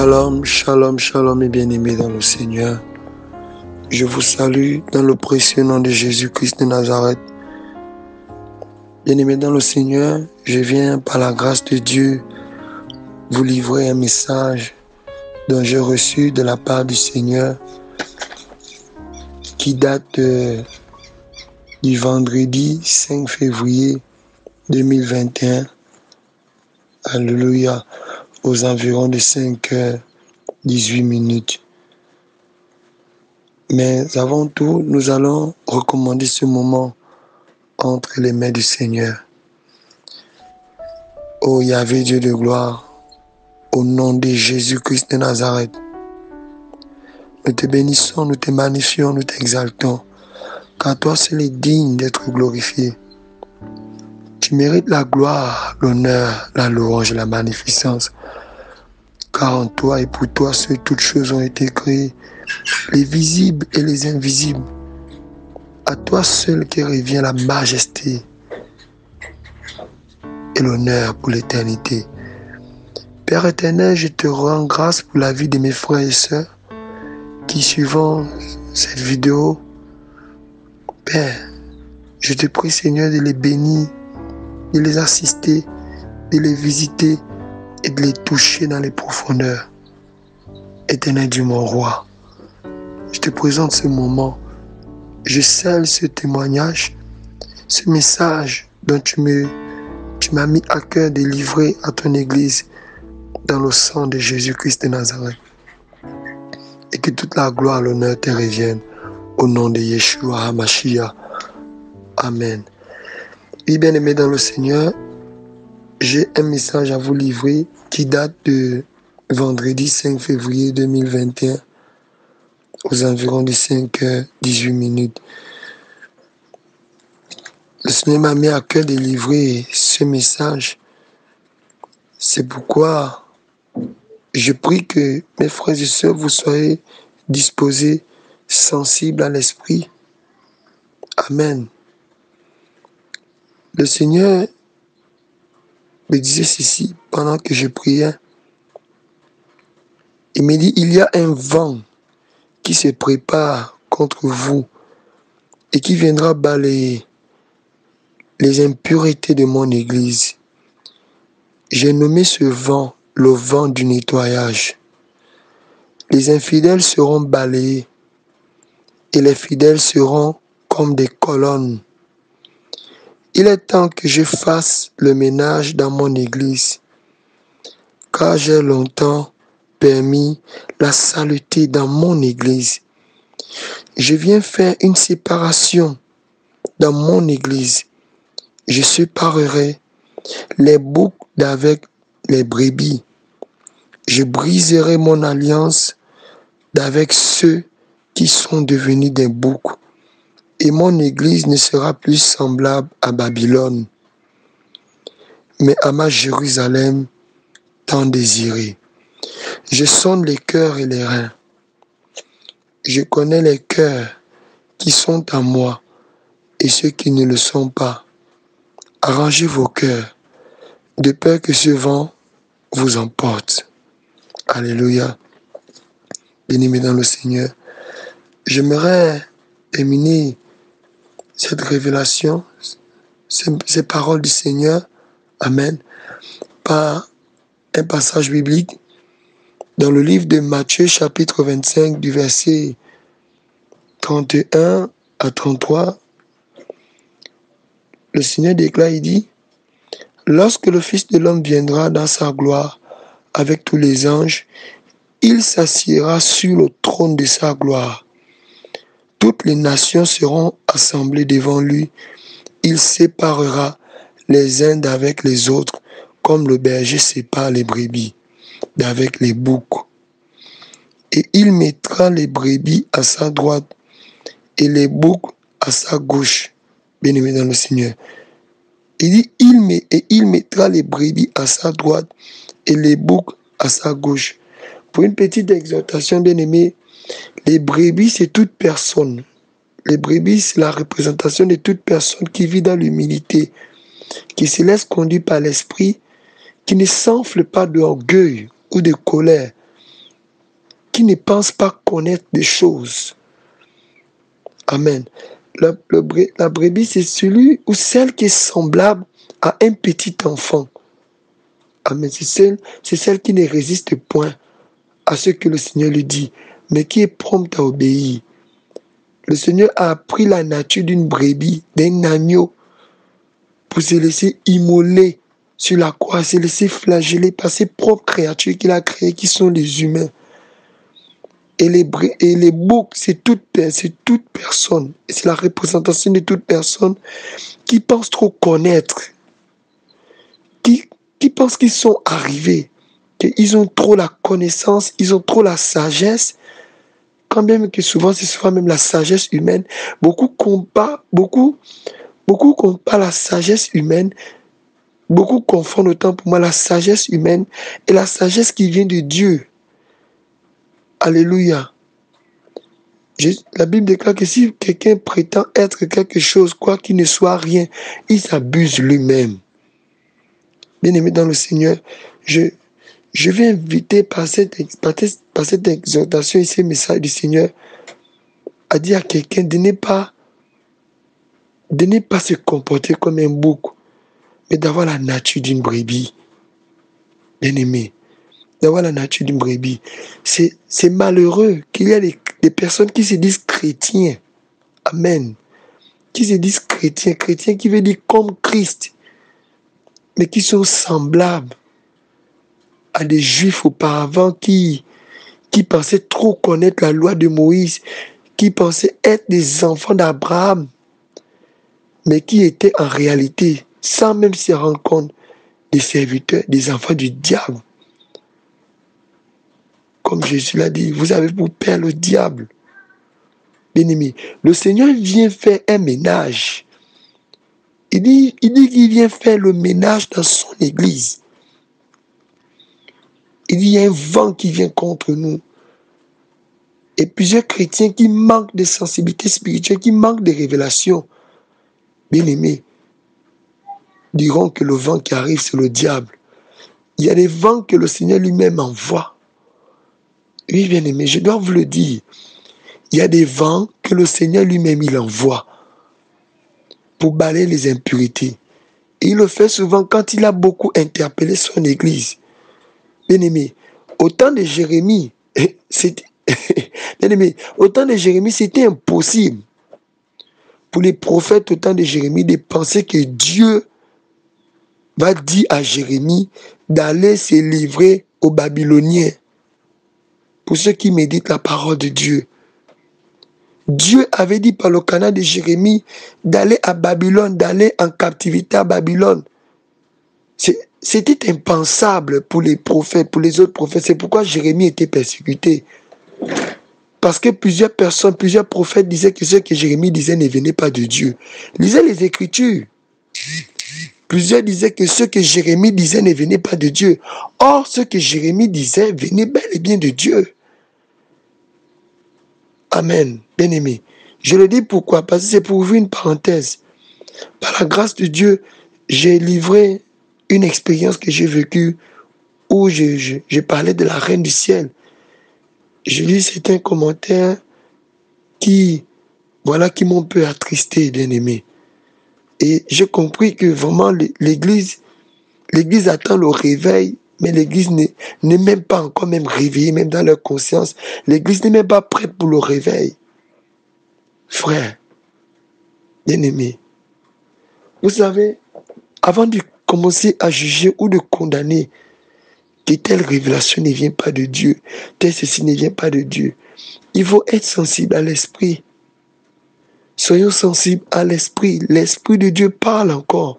Shalom, shalom, shalom et bien-aimés dans le Seigneur. Je vous salue dans le précieux nom de Jésus-Christ de Nazareth. Bien-aimés dans le Seigneur, je viens par la grâce de Dieu vous livrer un message dont j'ai reçu de la part du Seigneur qui date du vendredi 5 février 2021. Alléluia, aux environs de 5h18. Mais avant tout, nous allons recommander ce moment entre les mains du Seigneur. Ô Yahvé Dieu de gloire, au nom de Jésus-Christ de Nazareth, nous te bénissons, nous te magnifions, nous t'exaltons, car toi seul est digne d'être glorifié. Tu mérites la gloire, l'honneur, la louange et la magnificence, car en toi et pour toi seules toutes choses ont été créées, les visibles et les invisibles. À toi seul qui revient la majesté et l'honneur pour l'éternité. Père éternel, je te rends grâce pour la vie de mes frères et sœurs qui suivent cette vidéo. Père, je te prie Seigneur de les bénir, de les assister, de les visiter et de les toucher dans les profondeurs. Éternel Dieu mon roi, je te présente ce moment. Je scelle ce témoignage, ce message dont tu m'as mis à cœur de livrer à ton Église dans le sang de Jésus-Christ de Nazareth. Et que toute la gloire, l'honneur te revienne au nom de Yeshua HaMashiach. Amen. Et bien aimé dans le Seigneur, j'ai un message à vous livrer qui date de vendredi 5 février 2021 aux environs de 5h18. Le Seigneur m'a mis à cœur de livrer ce message. C'est pourquoi je prie que mes frères et sœurs, vous soyez disposés, sensibles à l'esprit. Amen. Le Seigneur me disait ceci pendant que je priais. Il me dit, il y a un vent qui se prépare contre vous et qui viendra balayer les impuretés de mon Église. J'ai nommé ce vent le vent du nettoyage. Les infidèles seront balayés et les fidèles seront comme des colonnes. Il est temps que je fasse le ménage dans mon Église, car j'ai longtemps permis la saleté dans mon Église. Je viens faire une séparation dans mon Église. Je séparerai les boucs d'avec les brebis. Je briserai mon alliance d'avec ceux qui sont devenus des boucs. Et mon Église ne sera plus semblable à Babylone, mais à ma Jérusalem tant désirée. Je sonde les cœurs et les reins. Je connais les cœurs qui sont à moi et ceux qui ne le sont pas. Arrangez vos cœurs, de peur que ce vent vous emporte. Alléluia. Bien-aimés dans le Seigneur, j'aimerais terminer cette révélation, ces paroles du Seigneur, Amen, par un passage biblique dans le livre de Matthieu, chapitre 25, du verset 31 à 33. Le Seigneur déclare, il dit, « Lorsque le Fils de l'homme viendra dans sa gloire avec tous les anges, il s'assiera sur le trône de sa gloire. Toutes les nations seront assemblées devant lui. Il séparera les uns d'avec les autres, comme le berger sépare les brebis d'avec les boucs. Et il mettra les brebis à sa droite et les boucs à sa gauche. » Bien-aimé dans le Seigneur. Il dit, il mettra les brebis à sa droite et les boucs à sa gauche. Pour une petite exhortation, bien-aimé, les brebis, c'est toute personne. Les brebis, c'est la représentation de toute personne qui vit dans l'humilité, qui se laisse conduire par l'esprit, qui ne s'enfle pas d'orgueil ou de colère, qui ne pense pas connaître des choses. Amen. La brebis, c'est celui ou celle qui est semblable à un petit enfant. Amen. C'est celle qui ne résiste point à ce que le Seigneur lui dit, mais qui est prompte à obéir. Le Seigneur a appris la nature d'une brebis, d'un agneau, pour se laisser immoler sur la croix, se laisser flageller par ses propres créatures qu'il a créées, qui sont les humains. Et les boucs, c'est toute personne. C'est la représentation de toute personne qui pense trop connaître, qui pense qu'ils sont arrivés, qu'ils ont trop la connaissance, ils ont trop la sagesse, quand même que souvent, c'est souvent même la sagesse humaine. Beaucoup comparent la sagesse humaine, beaucoup confondent autant pour moi la sagesse humaine et la sagesse qui vient de Dieu. Alléluia. La Bible déclare que si quelqu'un prétend être quelque chose, quoi qu'il ne soit rien, il s'abuse lui-même. Bien-aimé dans le Seigneur, je vais inviter par cette exhortation et ces messages du Seigneur à dire à quelqu'un de ne pas se comporter comme un bouc, mais d'avoir la nature d'une brebis. Bien-aimé, d'avoir la nature d'une brebis. C'est malheureux qu'il y a des personnes qui se disent chrétiens. Amen. Qui se disent chrétiens. Chrétiens qui veut dire comme Christ, mais qui sont semblables à des juifs auparavant qui pensaient trop connaître la loi de Moïse, qui pensaient être des enfants d'Abraham, mais qui étaient en réalité, sans même se rendre compte, des serviteurs, des enfants du diable. Comme Jésus l'a dit, vous avez pour père le diable. Bien-aimé, le Seigneur vient faire un ménage. Il dit qu'il vient faire le ménage dans son église. Il dit qu'il y a un vent qui vient contre nous. Et plusieurs chrétiens qui manquent de sensibilité spirituelle, qui manquent de révélation, bien-aimés, diront que le vent qui arrive, c'est le diable. Il y a des vents que le Seigneur lui-même envoie. Oui, bien-aimés, je dois vous le dire. Il y a des vents que le Seigneur lui-même il envoie pour balayer les impuretés. Et il le fait souvent quand il a beaucoup interpellé son église. Bien-aimé, au temps de Jérémie, c'était impossible pour les prophètes au temps de Jérémie de penser que Dieu va dire à Jérémie d'aller se livrer aux Babyloniens. Pour ceux qui méditent la parole de Dieu. Dieu avait dit par le canal de Jérémie d'aller à Babylone, d'aller en captivité à Babylone. C'était impensable pour les prophètes, pour les autres prophètes. C'est pourquoi Jérémie était persécuté. Parce que plusieurs personnes, plusieurs prophètes disaient que ce que Jérémie disait ne venait pas de Dieu. Lisez les Écritures. Plusieurs disaient que ce que Jérémie disait ne venait pas de Dieu. Or, ce que Jérémie disait venait bel et bien de Dieu. Amen, bien-aimé. Je le dis pourquoi? Parce que c'est pour ouvrir une parenthèse. Par la grâce de Dieu, j'ai livré une expérience que j'ai vécue où je parlais de la Reine du Ciel. Je lis certains commentaires qui m'ont un peu attristé, bien-aimé. Et j'ai compris que vraiment l'Église attend le réveil, mais l'Église n'est même pas encore même réveillée, même dans leur conscience. L'Église n'est même pas prête pour le réveil. Frère, bien-aimé, vous savez, avant de commencer à juger ou de condamner que telle révélation ne vient pas de Dieu, tel ceci ne vient pas de Dieu, il faut être sensible à l'esprit. Soyons sensibles à l'esprit. L'esprit de Dieu parle encore.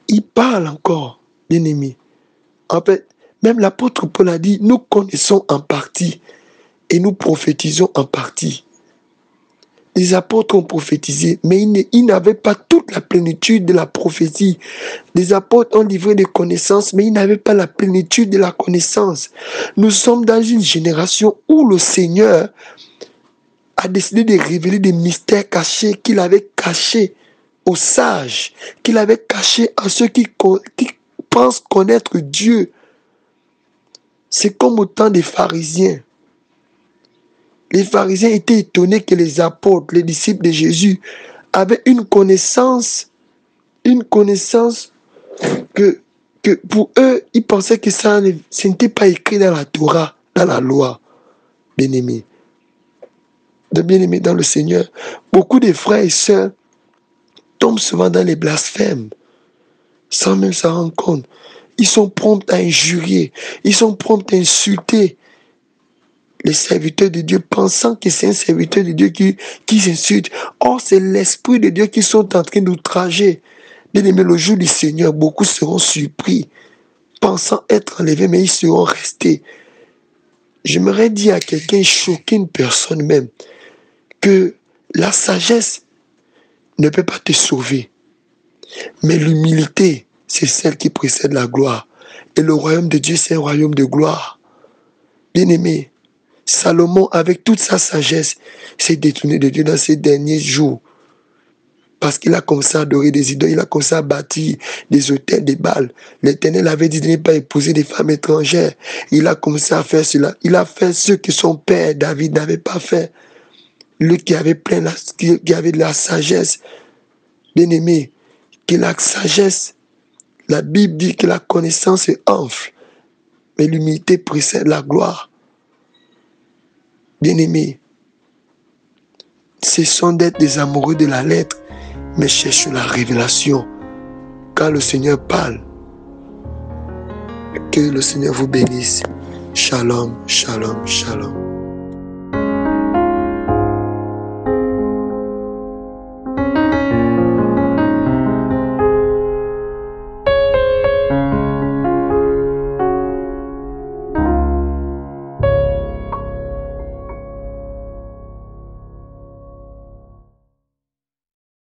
Il parle encore, bien-aimé. En fait, même l'apôtre Paul a dit, nous connaissons en partie et nous prophétisons en partie. Les apôtres ont prophétisé, mais ils n'avaient pas toute la plénitude de la prophétie. Les apôtres ont livré des connaissances, mais ils n'avaient pas la plénitude de la connaissance. Nous sommes dans une génération où le Seigneur a décidé de révéler des mystères cachés qu'il avait cachés aux sages, qu'il avait cachés à ceux qui pensent connaître Dieu. C'est comme au temps des pharisiens. Les pharisiens étaient étonnés que les apôtres, les disciples de Jésus, avaient une connaissance que pour eux, ils pensaient que ce n'était pas écrit dans la Torah, dans la loi. Bien-aimés, dans le Seigneur, beaucoup de frères et sœurs tombent souvent dans les blasphèmes, sans même s'en rendre compte. Ils sont prompts à injurier, ils sont prompts à insulter les serviteurs de Dieu, pensant que c'est un serviteur de Dieu qui s'insulte. Or, c'est l'Esprit de Dieu qui sont en train d'outrager. Bien-aimés, le jour du Seigneur, beaucoup seront surpris, pensant être enlevés, mais ils seront restés. J'aimerais dire à quelqu'un, choquer une personne même, que la sagesse ne peut pas te sauver. Mais l'humilité, c'est celle qui précède la gloire. Et le royaume de Dieu, c'est un royaume de gloire. Bien-aimé, Salomon, avec toute sa sagesse, s'est détourné de Dieu dans ses derniers jours. Parce qu'il a commencé à adorer des idoles, il a commencé à bâtir des autels, des Baals. L'Éternel avait dit de ne pas épouser des femmes étrangères. Il a commencé à faire cela. Il a fait ce que son père David n'avait pas fait. Lui qui avait de la sagesse. Bien-aimé, que la sagesse, la Bible dit que la connaissance est enfle, mais l'humilité précède la gloire. Bien-aimé, cessons d'être des amoureux de la lettre, mais cherchons la révélation. Quand le Seigneur parle, que le Seigneur vous bénisse. Shalom, shalom, shalom.